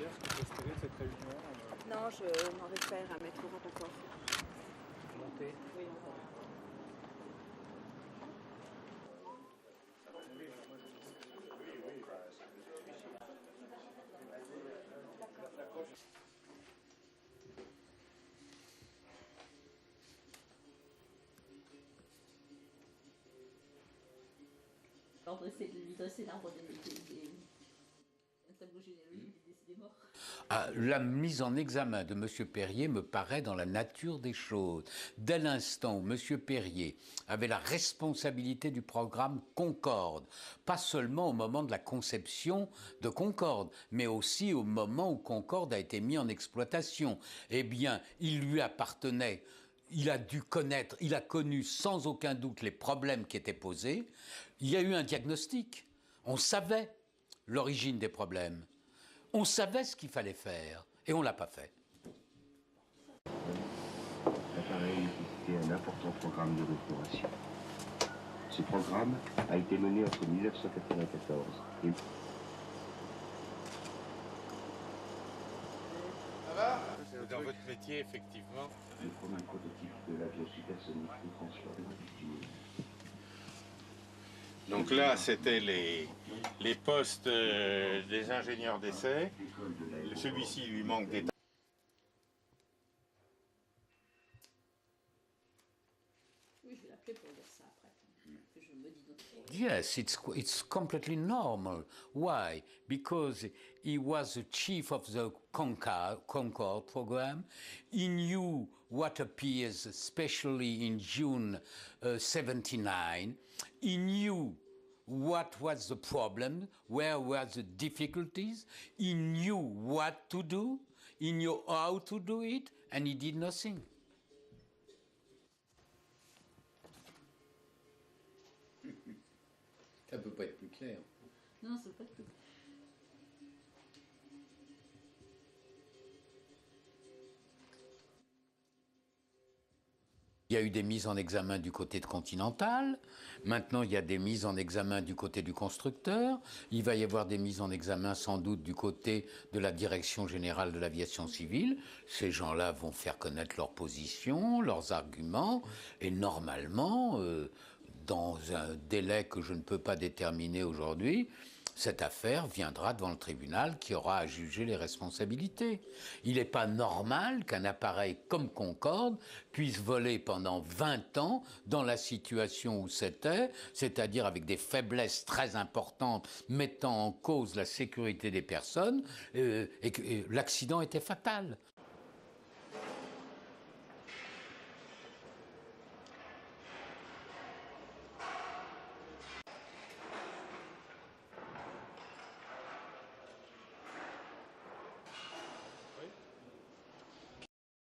dire ce que vous espérez de cette réunion? Non, je m'en réfère à Maître Rapoport. Montée. Oui, encore. Lui dresser l'arbre des tableaux généalogiques des décédés morts. Ah, la mise en examen de M. Perrier me paraît dans la nature des choses. Dès l'instant où M. Perrier avait la responsabilité du programme Concorde, pas seulement au moment de la conception de Concorde, mais aussi au moment où Concorde a été mis en exploitation, eh bien, il lui appartenait. Il a dû connaître, il a connu sans aucun doute les problèmes qui étaient posés. Il y a eu un diagnostic. On savait l'origine des problèmes. On savait ce qu'il fallait faire et on ne l'a pas fait. L'appareil était un important programme de restauration. Ce programme a été mené entre 1994 et... Dans votre métier, effectivement. Le premier prototype de l'avion supersonique de François Dumoulin. Donc là, c'était les postes des ingénieurs d'essai. Celui-ci lui manque des... Oui, je vais l'appeler pour dire ça après. Que je me dis d'autres choses. Yes, it's completely normal. Why? Because he was the chief of the Concorde program. He knew what appears, especially in June 79. He knew what was the problem, where were the difficulties. He knew what to do. He knew how to do it, and he did nothing. Ça peut pas être plus clair. Non, c'est pas tout. Il y a eu des mises en examen du côté de Continental. Maintenant, il y a des mises en examen du côté du constructeur. Il va y avoir des mises en examen sans doute du côté de la Direction générale de l'aviation civile. Ces gens-là vont faire connaître leurs positions, leurs arguments. Et normalement, dans un délai que je ne peux pas déterminer aujourd'hui, cette affaire viendra devant le tribunal qui aura à juger les responsabilités. Il n'est pas normal qu'un appareil comme Concorde puisse voler pendant 20 ans dans la situation où c'était, c'est-à-dire avec des faiblesses très importantes mettant en cause la sécurité des personnes, et que l'accident était fatal.